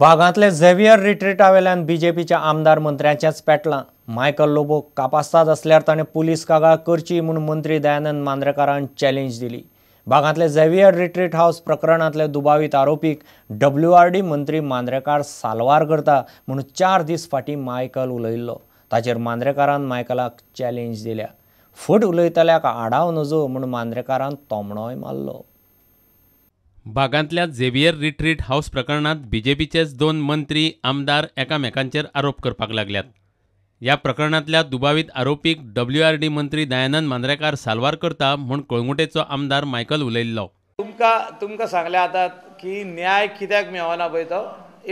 बागांतले Xavier रिट्रीटा वेल्यान बीजेपीच्या आमदार मंत्र्यांच्याच पेटलां। Michael Lobo कापास्ताद असल्यार ताणें पुलीस कागाळ करची म्हूण मंत्री दयानंद मांद्रेकारान चॅलेंज दिली। बागांतले झेवियर रिट्रीट हाऊस प्रकरणांतले दुबावीत आरोपीक WRD मंत्री मांद्रेकार साल्वार करता म्हूण 4 दीस फाटीं मायकल उलयल्लो। ताचेर मांद्रेकारान मायकलाक चॅलेंज दिल्या। फट उलयतल्याक आडाव नजो म्हूण मांद्रेकारान तोमणोय मारलो। बागांतल्या झेवियर रिट्रीट हाऊस प्रकरणात बीजेपीचेच 2 मंत्री आमदार एकामेकांचेर आरोप करपाक लागल्यात। ह्या प्रकरणांतल्या दुबावीत आरोपीक WRD मंत्री दयानंद मांद्रेकार साल्वार करता म्हूण कळंगुटेचो आमदार मायकल उलयल्लो। तुमकां सांगलें आतां की न्याय कित्याक मेळना पळय तो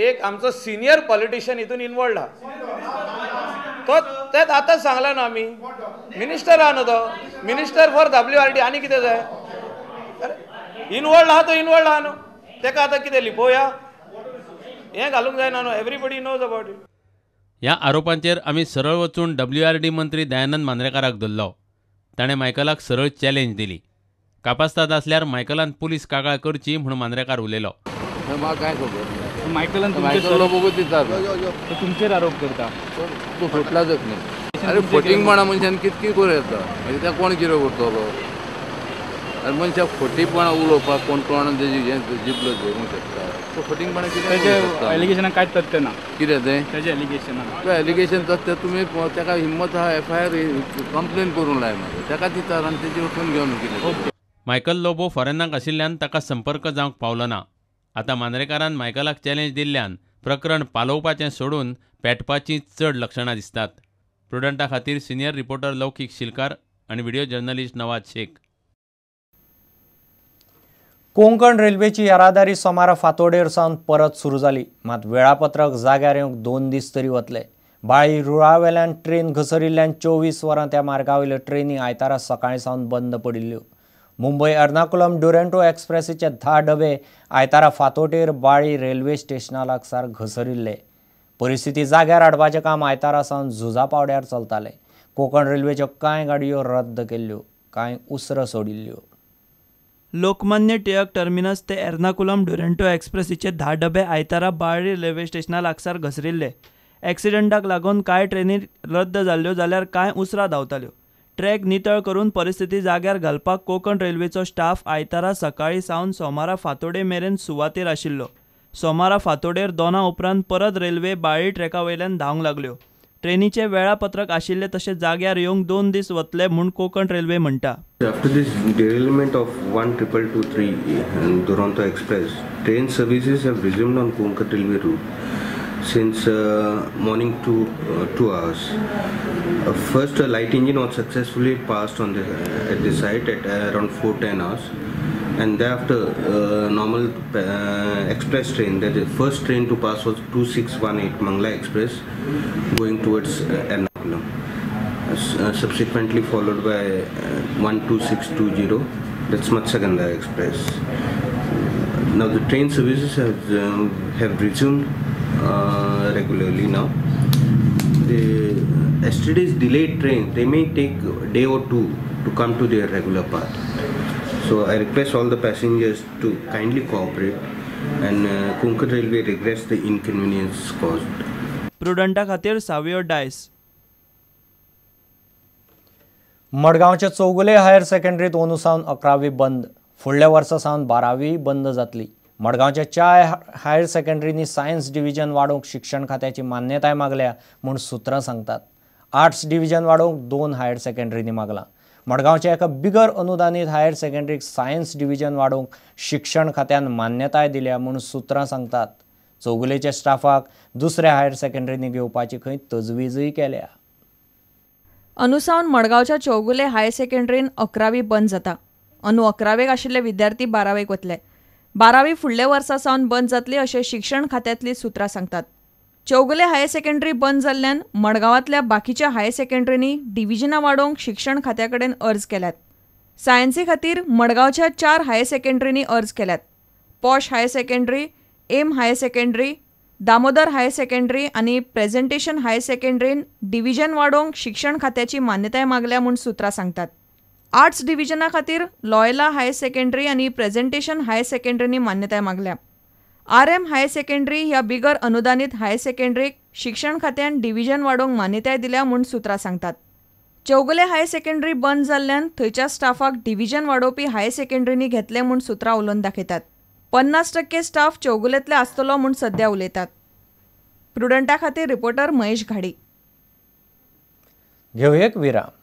एक आमचो सिनियर पॉलिटिशियन हितून इनवॉल्ड आहा तो तेच आतांच सांगला न्हू आमी मिनिस्टर आहा न्हू तो मिनिस्टर फॉर WRD आनी कितें जाय इनवॉल्ड आहा तो इनवॉल्ड आहा न्हू तेका आतां कितें लिपोवया हें घालूंक जायना न्हू एवरीबडी नोज अबाउट इट। ह्या आरोपांचेर आमी सरळ वचून WRD मंत्री दयानंद मांद्रेकाराक धरलो। ताणें मायकलाक सरळ चॅलेंज दिली। कापास्ताद असल्यार मायकलान पुलीस कागाळ करची म्हूण मांद्रेकार उलयलो। म्हाका काय खबर मायकलान तुमचेर आरोप करता तूं फुटला जखमी अरे फटींग म्हणा मनशान कितकी करूं येता मागीर त्या कोण कितें करतलो आनी मनशाक फटीपणा उलोवपाक कोण कोण जिबलो धरूंक शकता तो फटींगपणा कितें एलिगेशनाक कांयच तथ्य ना कितें तें तेजें एलिगेशनाक तो एलिगेशन तथ्य तुमी ताका हिम्मत आहा FIR कंप्लेन करूंक लाय म्हाका ताका दितात आनी तेजी वचून घेवन कितें। मायकल लोबो फॉरेनाक आशिल्ल्यान ताका संपर्क जावंक पावलो ना। आतां मांद्रेकारान मायकलाक चॅलेंज दिल्ल्यान प्रकरण पालोवपाचें सोडून पेटपाची चड लक्षणां दिसतात। प्रुडंटा खातीर सिनियर रिपोर्टर लौकीक शिलकार आनी व्हिडिओ जर्नलिस्ट नवाज शेख। कोंकण रेल्वेची येरादारी सोमारा फातोडेर सावन परत सुरू जाली। मात वेळापत्रक जाग्यार येवंक 2 दीस तरी वतले। बाळी रुळावेल्यान ट्रेन घसरिल्ल्यान 24 वरां त्या मार्गावयल्यो ट्रेनी आयतारा सकाळीं सावन बंद पडिल्ल्यो। मुंबय एर्नाकुलम ड्युरेंटो एक्सप्रेसीचे 10 डबे आयतारा फातोडेर बाळी रेल्वे स्टेशना लागसार घसरिल्ले। परिस्थिती जाग्यार हाडपाचें काम आयतारा सावन झुजा पावड्यार चलतालें। कोंकण रेल्वेच्यो कांय गाडयो रद्द केल्ल्यो, कांय उसर सोडिल्ल्यो। लोकमान्य टिळक टर्मिनस ते एर्नाकुलम ड्युरेंटो एक्सप्रेसीचे 10 डबे आयतारा बाळ्ळी रेल्वे स्टेशना लागसार घसरिल्ले। एक्सिडंटाक लागून कांय ट्रेनी रद्द जाल्ल्यो जाल्यार कांय उसरां धांवताल्यो। ट्रॅक नितळ करून परिस्थिती जाग्यार घालपाक कोंकण रेल्वेचो स्टाफ आयतारा सकाळीं सावन सोमारा फातोडे मेरेन सुवातेर आशिल्लो। सोमारा फातोडेर 2 उपरांत परत रेल्वे बाळ्ळी ट्रॅका वयल्यान धांवंक लागल्यो। ट्रेनीचे वेळापत्रक आशिल्ले तशे जाग्यार येवंक 2 दीस वतले म्हूण कोंकण रेल्वे म्हणटा। After this derailment of 1223 Duronto Express, train services have resumed on Konkan Railway route since morning to 2 hours. First, a light engine was successfully passed on at the site at around 4:10 hours, and thereafter normal express train, that is first train to pass was 2618 Mangla Express going towards Ernakulam. Subsequently followed by 12620, that's Matsaganda Express. Now the train services have resumed regularly now. The yesterday's delayed train, they may take a day or 2 to come to their regular path. So I request all the passengers to kindly cooperate and Konkan Railway regrets the inconvenience caused. प्रुडंटा खातीर Savio Dias. मडगांवचे Chougule higher सेकंडरीत अंदू सावन 11वी बंद। फुडल्या वर्सा सावन 12वी बंद जातली। मडगांवच्या 4 higher सेकंडरींनी science division वाडोवंक शिक्षण खात्याची मान्यताय मागल्या म्हूण सुत्रां सांगतात। आर्ट्स डिव्हिजन वाडोवंक 2 हायर सेकंडरींनी मागलां। मडगांवच्या एका बिगर अनुदानीत हायर सेकंडरीक सायन्स डिव्हिजन वाडोवंक शिक्षण खात्यान मान्यताय दिल्या म्हूण सुत्रां सांगतात। चौगुलेच्या स्टाफाक दुसऱ्या हायर सेकंडरींनी घेवपाची खंय तजवीजय केल्या। अंदू सावन मडगांवच्या चौगुले हायर सेकंडरीन 11वी बंद जाता। अंदू 11वेक आशिल्ले विद्यार्थी 12वेक वतले। 12वी फुडल्या वर्सा सावन बंद जातली अशें शिक्षण खात्यांतली सुत्रां सांगतात। चौगुले हायर सेकंडरी बंद जाल्ल्यान मडगांवांतल्या बाकीच्या हायर सेकंडरींनी डिव्हिजनां वाडोवंक शिक्षण खात्या कडेन अर्ज केल्यात। सायन्सी खातीर मडगांवच्या 4 हायर सेकंडरींनी अर्ज केल्यात। पॉश higher secondary, M higher secondary, Damodar higher secondary आनी प्रेझेंटेशन हायर सेकंडरीन डिव्हिजन वाडोवंक शिक्षण खात्याची मान्यताय मागल्या म्हूण सुत्रां सांगतात। आर्ट्स डिव्हिजना खातीर लॉयला हायर सेकंडरी आनी प्रेझेंटेशन हायर सेकंडरींनी मान्यताय मागल्या। RM हायर सेकंडरी ह्या बिगर अनुदानीत हायर सेकंडरीक शिक्षण खात्यान डिव्हिजन वाडोवंक मान्यताय दिल्या म्हूण सुत्रां सांगतात. चौगुले हायर सेकंडरी बंद जाल्ल्यान थंयच्या स्टाफाक डिव्हिजन वाडोवपी हायर सेकंडरींनी घेतले म्हूण सुत्रां उलोवन दाखयतात. 50% स्टाफ चौगुलेंतले आसतलो म्हूण सध्या उलयतात. प्रुडंटा खातीर रिपोर्टर महेश घाडी. घेऊ एक विराम.